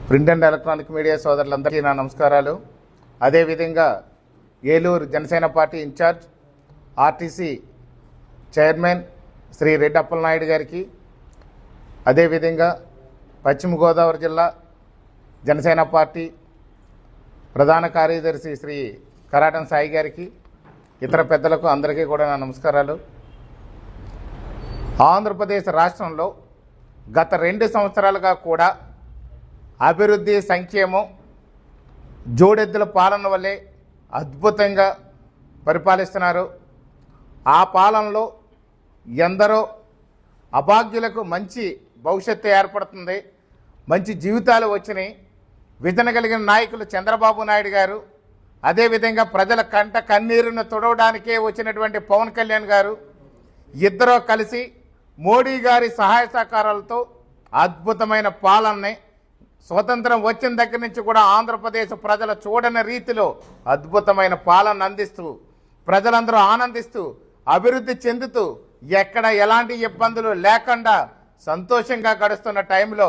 Print and electronic media సోదరులందరికీ నా నమస్కారాలు. అదేవిధంగా Eluru Janasena party in charge RTC chairman Shri Reddy Appalanaidu గారికి, అదేవిధంగా పశ్చిమ గోదావరి జిల్లా జనసేన పార్టీ ప్రధాన కార్యదర్శి శ్రీ కరాటం సాయి గారికి, ఇతర పెద్దలకు అందరికీ కూడా నా నమస్కారాలు. ఆంధ్రప్రదేశ్ రాష్ట్రంలో గత 2 సంవత్సరాలుగా కూడా అభివృద్ధి, సంక్షేమం, జోడెద్దుల పాలన వల్లే అద్భుతంగా పరిపాలిస్తున్నారు. ఆ పాలనలో ఎందరో అభాగ్యులకు మంచి భవిష్యత్తు ఏర్పడుతుంది, మంచి జీవితాలు వచ్చినాయి. విజన కలిగిన నాయకులు చంద్రబాబు నాయుడు గారు, అదేవిధంగా ప్రజల కంట కన్నీరును తుడవడానికే వచ్చినటువంటి పవన్ కళ్యాణ్ గారు ఇద్దరూ కలిసి మోడీ గారి సహాయ సహకారాలతో అద్భుతమైన పాలనని స్వతంత్రం వచ్చిన దగ్గర నుంచి కూడా ఆంధ్రప్రదేశ్ ప్రజల చూడని రీతిలో అద్భుతమైన పాలన అందిస్తూ ప్రజలందరూ ఆనందిస్తూ అభివృద్ధి చెందుతూ ఎక్కడ ఎలాంటి ఇబ్బందులు లేకుండా సంతోషంగా గడుస్తున్న టైంలో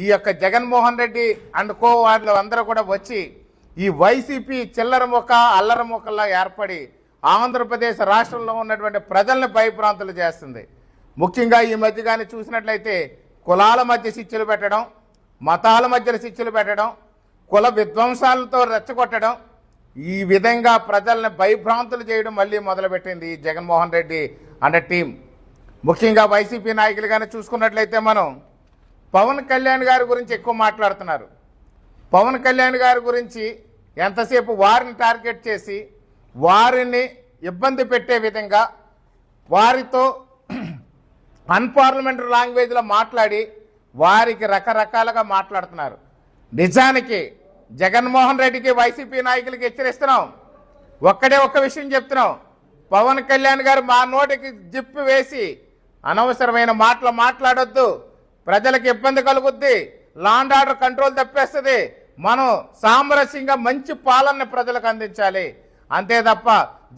ఈ యొక్క జగన్మోహన్ రెడ్డి అండ్ కో వాళ్ళు అందరూ కూడా వచ్చి ఈ వైసీపీ చిల్లర ముఖ అల్లర ముఖల్లా ఏర్పడి ఆంధ్రప్రదేశ్ రాష్ట్రంలో ఉన్నటువంటి ప్రజల్ని భయభ్రాంతులు చేస్తుంది. ముఖ్యంగా ఈ మధ్య కానీ చూసినట్లయితే కులాల మధ్య శిక్షలు పెట్టడం, మతాల మధ్యలో శిక్షలు పెట్టడం, కుల విధ్వంసాలతో రెచ్చగొట్టడం, ఈ విధంగా ప్రజల్ని భయభ్రాంతులు చేయడం మళ్ళీ మొదలుపెట్టింది ఈ జగన్మోహన్ రెడ్డి అనే టీం. ముఖ్యంగా వైసీపీ నాయకులు కానీ చూసుకున్నట్లయితే మనం పవన్ కళ్యాణ్ గారి గురించి ఎక్కువ మాట్లాడుతున్నారు. పవన్ కళ్యాణ్ గారి గురించి ఎంతసేపు వారిని టార్గెట్ చేసి వారిని ఇబ్బంది పెట్టే విధంగా వారితో అన్పార్లమెంటరీ లాంగ్వేజ్లో మాట్లాడి వారికి రకరకాలుగా మాట్లాడుతున్నారు. నిజానికి జగన్మోహన్ రెడ్డికి వైసీపీ నాయకులకి హెచ్చరిస్తున్నాం. ఒక్క విషయం చెప్తున్నాం, పవన్ కళ్యాణ్ గారు మా నోటికి జిప్పు వేసి అనవసరమైన మాటలు మాట్లాడొద్దు, ప్రజలకు ఇబ్బంది కలుగుద్ది, లా అండ్ ఆర్డర్ కంట్రోల్ తప్పేస్తుంది, మనం సామరస్యంగా మంచి పాలన ప్రజలకు అందించాలి, అంతే తప్ప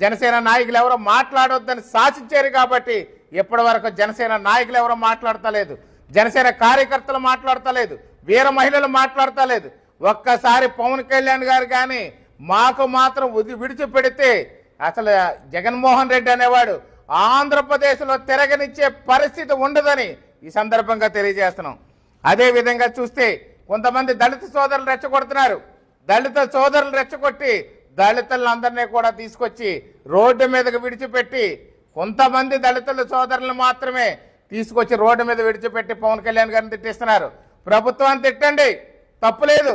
జనసేన నాయకులు ఎవరో మాట్లాడొద్దని శాసించారు. కాబట్టి ఇప్పటి వరకు జనసేన నాయకులు ఎవరో మాట్లాడతలేదు, జనసేన కార్యకర్తలు మాట్లాడతలేదు, వీర మహిళలు మాట్లాడతలేదు. ఒక్కసారి పవన్ కళ్యాణ్ గారు కానీ మాకు మాత్రం విడిచిపెడితే అసలు జగన్మోహన్ రెడ్డి అనేవాడు ఆంధ్రప్రదేశ్లో తిరగనిచ్చే పరిస్థితి ఉండదని ఈ సందర్భంగా తెలియజేస్తున్నాం. అదేవిధంగా చూస్తే కొంతమంది దళిత సోదరులు రెచ్చగొడుతున్నారు. దళిత సోదరులు రెచ్చగొట్టి దళితులందరినీ కూడా తీసుకొచ్చి రోడ్డు మీదకు విడిచిపెట్టి కొంతమంది దళితుల సోదరులను మాత్రమే తీసుకొచ్చి రోడ్డు మీద విడిచిపెట్టి పవన్ కళ్యాణ్ గారిని తిట్టిస్తున్నారు. ప్రభుత్వాన్ని తిట్టండి, తప్పులేదు,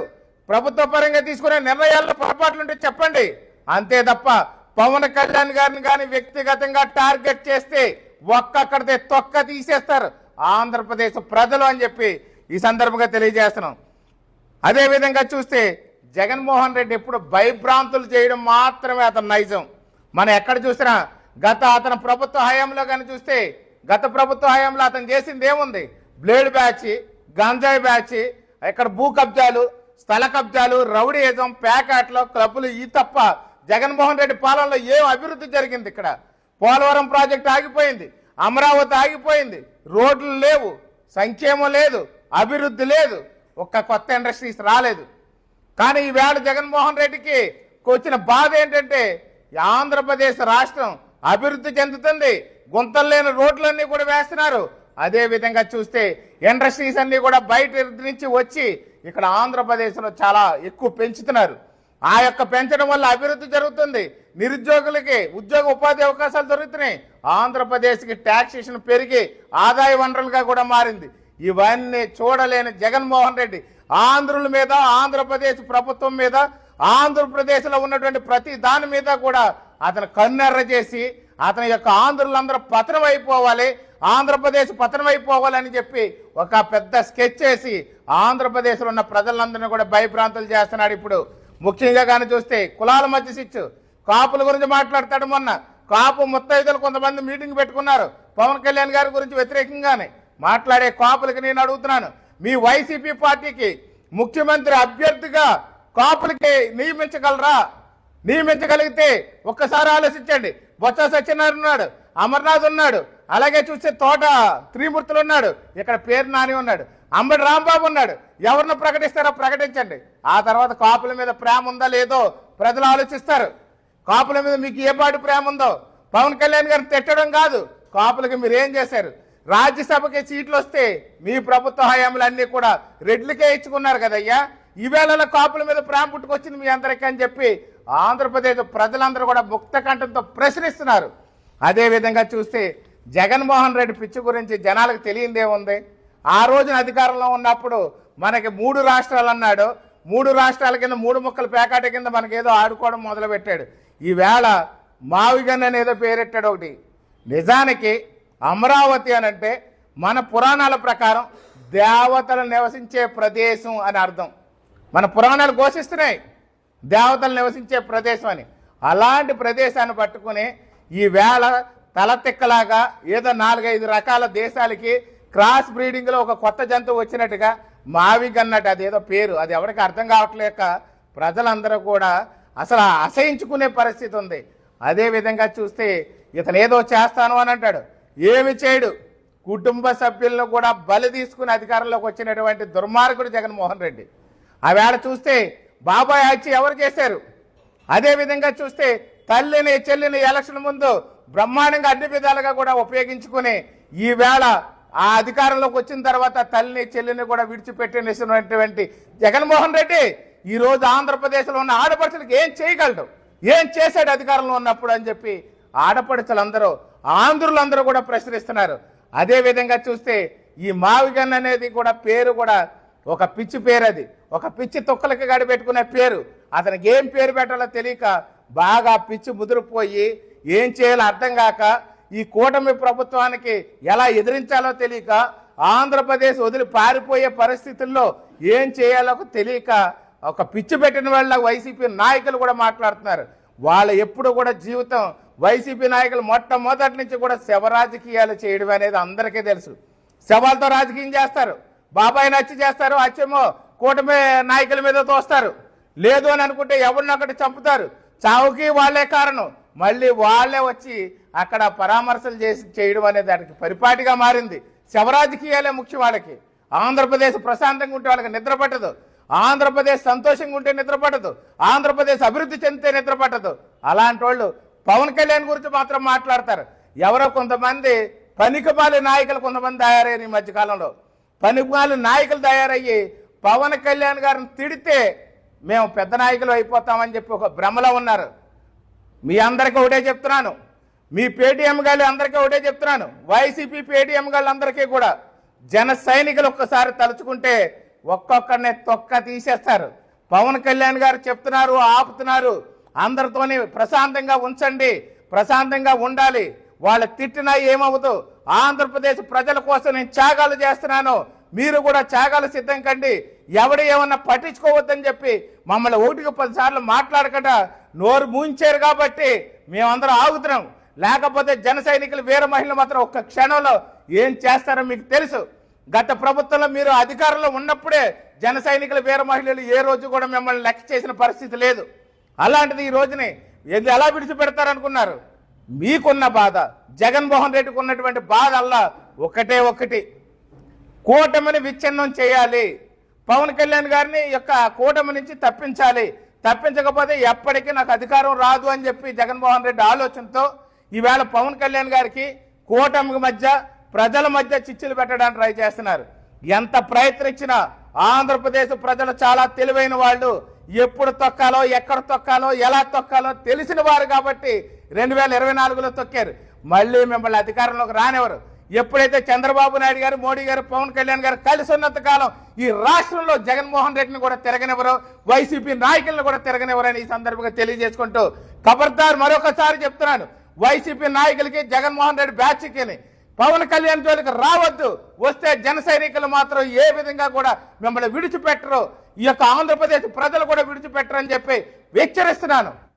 ప్రభుత్వ పరంగా తీసుకునే నిర్ణయాల్లో పొరపాట్లుంటే చెప్పండి, అంతే తప్ప పవన్ కళ్యాణ్ గారిని కానీ వ్యక్తిగతంగా టార్గెట్ చేస్తే ఒక్కడితే తొక్క తీసేస్తారు ఆంధ్రప్రదేశ్ ప్రజలు అని చెప్పి ఈ సందర్భంగా తెలియజేస్తున్నాం. అదేవిధంగా చూస్తే జగన్మోహన్ రెడ్డి ఎప్పుడు భయభ్రాంతులు చేయడం మాత్రమే అతని నైజం. మనం ఎక్కడ చూసినా అతని ప్రభుత్వ హయాంలో కానీ చూస్తే గత ప్రభుత్వ హయాంలో అతను చేసింది ఏముంది? బ్లేడ్ బ్యాచ్, గంజాయి బ్యాచ్, ఇక్కడ భూ కబ్జాలు, స్థల కబ్జాలు, రౌడీయిజం, ప్యాకెట్లు, క్లబ్బులు, ఈ తప్ప జగన్మోహన్ రెడ్డి పాలనలో ఏం అభివృద్ధి జరిగింది? ఇక్కడ పోలవరం ప్రాజెక్టు ఆగిపోయింది, అమరావతి ఆగిపోయింది, రోడ్లు లేవు, సంక్షేమం లేదు, అభివృద్ధి లేదు, ఒక్క కొత్త ఇండస్ట్రీస్ రాలేదు. కానీ ఈవేళ జగన్మోహన్ రెడ్డికి వచ్చిన బాధ ఏంటంటే ఆంధ్రప్రదేశ్ రాష్ట్రం అభివృద్ధి చెందుతుంది, గుంతలు లేని రోడ్లన్నీ కూడా వేస్తున్నారు. అదేవిధంగా చూస్తే ఇండస్ట్రీస్ అన్నీ కూడా బయట నుంచి వచ్చి ఇక్కడ ఆంధ్రప్రదేశ్లో చాలా ఎక్కువ పెంచుతున్నారు. ఆ యొక్క పెంచడం వల్ల అభివృద్ధి జరుగుతుంది, నిరుద్యోగులకి ఉద్యోగ ఉపాధి అవకాశాలు దొరుకుతున్నాయి, ఆంధ్రప్రదేశ్కి ట్యాక్సేషన్ పెరిగి ఆదాయ వనరులుగా కూడా మారింది. ఇవన్నీ చూడలేని జగన్మోహన్ రెడ్డి ఆంధ్రుల మీద, ఆంధ్రప్రదేశ్ ప్రభుత్వం మీద, ఆంధ్రప్రదేశ్లో ఉన్నటువంటి ప్రతి దాని మీద కూడా అతను కన్నెర్ర చేసి అతని యొక్క ఆంధ్రులందరూ పతనం అయిపోవాలి, ఆంధ్రప్రదేశ్ పతనం అయిపోవాలని చెప్పి ఒక పెద్ద స్కెచ్ చేసి ఆంధ్రప్రదేశ్లో ఉన్న ప్రజలందరినీ కూడా భయభ్రాంతులు చేస్తున్నాడు. ఇప్పుడు ముఖ్యంగా కానీ చూస్తే కులాల మధ్య శిచ్చు, కాపుల గురించి మాట్లాడతాడు. మొన్న కాపు ముత్తైదులు కొంతమంది మీటింగ్ పెట్టుకున్నారు పవన్ కళ్యాణ్ గారి గురించి వ్యతిరేకంగానే మాట్లాడే కాపులకి నేను అడుగుతున్నాను, మీ వైసీపీ పార్టీకి ముఖ్యమంత్రి అభ్యర్థిగా కాపులకి నియమించగలరా? నియమించగలిగితే ఒక్కసారి ఆలోచించండి. బొత్స సత్యనారాయణ ఉన్నాడు, అమర్నాథ్ ఉన్నాడు, అలాగే చూస్తే తోట త్రిమూర్తులు ఉన్నాడు, ఇక్కడ పేరు నాని ఉన్నాడు. అంబటి రాంబాబు ఉన్నాడు. ఎవరిని ప్రకటిస్తారో ప్రకటించండి. ఆ తర్వాత కాపుల మీద ప్రేమ ఉందా లేదో ప్రజలు ఆలోచిస్తారు. కాపుల మీద మీకు ఏ పాటి ప్రేమ ఉందో. పవన్ కళ్యాణ్ గారిని తిట్టడం కాదు, కాపులకి మీరు ఏం చేశారు? రాజ్యసభకి సీట్లు వస్తే మీ ప్రభుత్వ హయాంలు అన్నీ కూడా రెడ్లకే ఇచ్చుకున్నారు కదయ్యా. ఈవేళ కాపుల మీద ప్రేమ పుట్టుకొచ్చింది మీ అందరికీ అని చెప్పి ఆంధ్రప్రదేశ్ ప్రజలందరూ కూడా ముక్త కంఠంతో ప్రశ్నిస్తున్నారు. అదేవిధంగా చూస్తే జగన్మోహన్ రెడ్డి పిచ్చి గురించి జనాలకు తెలియందేముంది? ఆ రోజున అధికారంలో ఉన్నప్పుడు మనకి 3 రాష్ట్రాలు అన్నాడు. 3 రాష్ట్రాల కింద 3 ముక్కల పేకాట కింద మనకేదో ఆడుకోవడం మొదలుపెట్టాడు. ఈవేళ మావిగన్ అనేదో పేరెట్టాడు ఒకటి. నిజానికి అమరావతి అనంటే మన పురాణాల ప్రకారం దేవతలు నివసించే ప్రదేశం అని అర్థం. మన పురాణాలు ఘోషిస్తున్నాయి దేవతలు నివసించే ప్రదేశం అని. అలాంటి ప్రదేశాన్ని పట్టుకుని ఈవేళ తలతిక్కలాగా ఏదో 4-5 రకాల దేశాలకి క్రాస్ బ్రీడింగ్లో ఒక కొత్త జంతువు వచ్చినట్టుగా మావిగన్నట్టు అదేదో పేరు, అది ఎవరికి అర్థం కావట్లేక ప్రజలందరూ కూడా అసలు అసహించుకునే పరిస్థితి ఉంది. అదేవిధంగా చూస్తే ఇతను ఏదో చేస్తాను అని అంటాడు, ఏమి చేయడు. కుటుంబ సభ్యులను కూడా బలి తీసుకుని అధికారంలోకి వచ్చినటువంటి దుర్మార్గుడు జగన్మోహన్ రెడ్డి. ఆవేళ చూస్తే బాబాయ్ హత్య ఎవరు చేశారు? అదేవిధంగా చూస్తే తల్లిని చెల్లిని ఎలక్షన్ ముందు బ్రహ్మాండంగా అన్ని విధాలుగా కూడా ఉపయోగించుకుని ఈవేళ ఆ అధికారంలోకి వచ్చిన తర్వాత తల్లిని చెల్లిని కూడా విడిచిపెట్టినటువంటి జగన్మోహన్ రెడ్డి ఈరోజు ఆంధ్రప్రదేశ్లో ఉన్న ఆడపడుచులకు ఏం చేయగలడు? ఏం చేశాడు అధికారంలో ఉన్నప్పుడు అని చెప్పి ఆడపడుచులందరూ ఆంధ్రులందరూ కూడా ప్రశ్నిస్తున్నారు. అదేవిధంగా చూస్తే ఈ మావిగన్ అనేది కూడా పేరు కూడా ఒక పిచ్చి పేరు, అది ఒక పిచ్చి తొక్కలకి గడిపెట్టుకునే పేరు. అతనికి ఏం పేరు పెట్టాలో తెలియక బాగా పిచ్చి ముదిరిపోయి ఏం చేయాలో అర్థం కాక ఈ కూటమి ప్రభుత్వానికి ఎలా ఎదిరించాలో తెలియక ఆంధ్రప్రదేశ్ వదిలి పారిపోయే పరిస్థితుల్లో ఏం చేయాలో తెలియక ఒక పిచ్చి పెట్టిన వాళ్ళ వైసీపీ నాయకులు కూడా మాట్లాడుతున్నారు. వాళ్ళు ఎప్పుడు కూడా జీవితం వైసీపీ నాయకులు మొట్టమొదటి నుంచి కూడా శవ రాజకీయాలు చేయడం అనేది అందరికీ తెలుసు. శవాలతో రాజకీయం చేస్తారు, బాబాయ్ నచ్చి చేస్తారు, అచ్చేమో కూటమి నాయకుల మీద తోస్తారు. లేదు అని అనుకుంటే ఎవరినొకటి చంపుతారు. చావుకి వాళ్లే కారణం. మళ్ళీ వాళ్లే వచ్చి అక్కడ పరామర్శలు చేయడం అనేది దానికి పరిపాటిగా మారింది. శవరాజకీయాలే ముఖ్యం వాళ్ళకి. ఆంధ్రప్రదేశ్ ప్రశాంతంగా ఉంటే వాళ్ళకి నిద్ర పట్టదు, ఆంధ్రప్రదేశ్ సంతోషంగా ఉంటే నిద్ర పట్టదు, ఆంధ్రప్రదేశ్ అభివృద్ధి చెందితే నిద్ర పట్టదు. అలాంటి వాళ్ళు పవన్ కళ్యాణ్ గురించి మాత్రం మాట్లాడతారు. ఎవరో కొంతమంది పనికిమాలి నాయకులు కొంతమంది తయారయ్యారు. ఈ మధ్యకాలంలో పనికిమాలి నాయకులు తయారయ్యి పవన్ కళ్యాణ్ గారిని తిడితే మేము పెద్ద నాయకులు అయిపోతామని చెప్పి ఒక భ్రమలో ఉన్నారు. మీ అందరికీ ఒకటే చెప్తున్నాను, మీ పేటీఎం గాళ్ళు అందరికీ ఒకటే చెప్తున్నాను, వైసీపీ పేటీఎం గాళ్ళు అందరికీ కూడా జన సైనికులు ఒక్కసారి తలుచుకుంటే ఒక్కొక్కరిని తొక్క తీసేస్తారు. పవన్ కళ్యాణ్ గారు చెప్తున్నారు, ఆపుతున్నారు, అందరితోని ప్రశాంతంగా ఉంచండి, ప్రశాంతంగా ఉండాలి, వాళ్ళు తిట్టినా ఏమవుతూ ఆంధ్రప్రదేశ్ ప్రజల కోసం నేను త్యాగాలు చేస్తున్నాను, మీరు కూడా త్యాగాలు సిద్ధం కండి, ఎవడు ఏమన్నా పట్టించుకోవద్దని చెప్పి మమ్మల్ని 1-10 సార్లు మాట్లాడకుండా నోరు మూయించారు కాబట్టి మేమందరం ఆగుతున్నాం. లేకపోతే జన సైనికులు వీర మహిళలు మాత్రం ఒక్క క్షణంలో ఏం చేస్తారో మీకు తెలుసు. గత ప్రభుత్వంలో మీరు అధికారంలో ఉన్నప్పుడే జన సైనికుల వీర మహిళలు ఏ రోజు కూడా మిమ్మల్ని లెక్క చేసిన పరిస్థితి లేదు. అలాంటిది ఈ రోజుని ఎలా విడిచిపెడతారనుకున్నారు? మీకున్న బాధ, జగన్మోహన్ రెడ్డికి ఉన్నటువంటి బాధ అల్లా ఒకటే ఒకటి, కూటమిని విచ్ఛిన్నం చేయాలి, పవన్ కళ్యాణ్ గారిని యొక్క కూటమి నుంచి తప్పించాలి, తప్పించకపోతే ఎప్పటికీ నాకు అధికారం రాదు అని చెప్పి జగన్మోహన్ రెడ్డి ఆలోచనతో ఈవేళ పవన్ కళ్యాణ్ గారికి కూటమి మధ్య ప్రజల మధ్య చిచ్చులు పెట్టడానికి ట్రై చేస్తున్నారు. ఎంత ప్రయత్నించినా ఆంధ్రప్రదేశ్ ప్రజలు చాలా తెలివైన వాళ్ళు, ఎప్పుడు తొక్కాలో ఎక్కడ తొక్కాలో ఎలా తొక్కాలో తెలిసిన వారు కాబట్టి 2024లో తొక్కారు. మళ్ళీ మిమ్మల్ని అధికారంలోకి రానివ్వరు. ఎప్పుడైతే చంద్రబాబు నాయుడు గారు, మోడీ గారు, పవన్ కళ్యాణ్ గారు కలిసి ఉన్నంత కాలం ఈ రాష్ట్రంలో జగన్మోహన్ రెడ్డిని కూడా తిరగనివ్వరు, వైసీపీ నాయకులను కూడా తిరగనివ్వరని ఈ సందర్భంగా తెలియజేసుకుంటూ ఖబర్దార్ మరొకసారి చెప్తున్నాను, వైసీపీ నాయకులకి జగన్మోహన్ రెడ్డి బ్యాచ్కి పవన్ కళ్యాణ్ జోలికి రావద్దు. వస్తే జన సైనికులు మాత్రం ఏ విధంగా కూడా మిమ్మల్ని విడిచిపెట్టరు, ఈ యొక్క ఆంధ్రప్రదేశ్ ప్రజలు కూడా విడిచిపెట్టరని చెప్పి హెచ్చరిస్తున్నాను.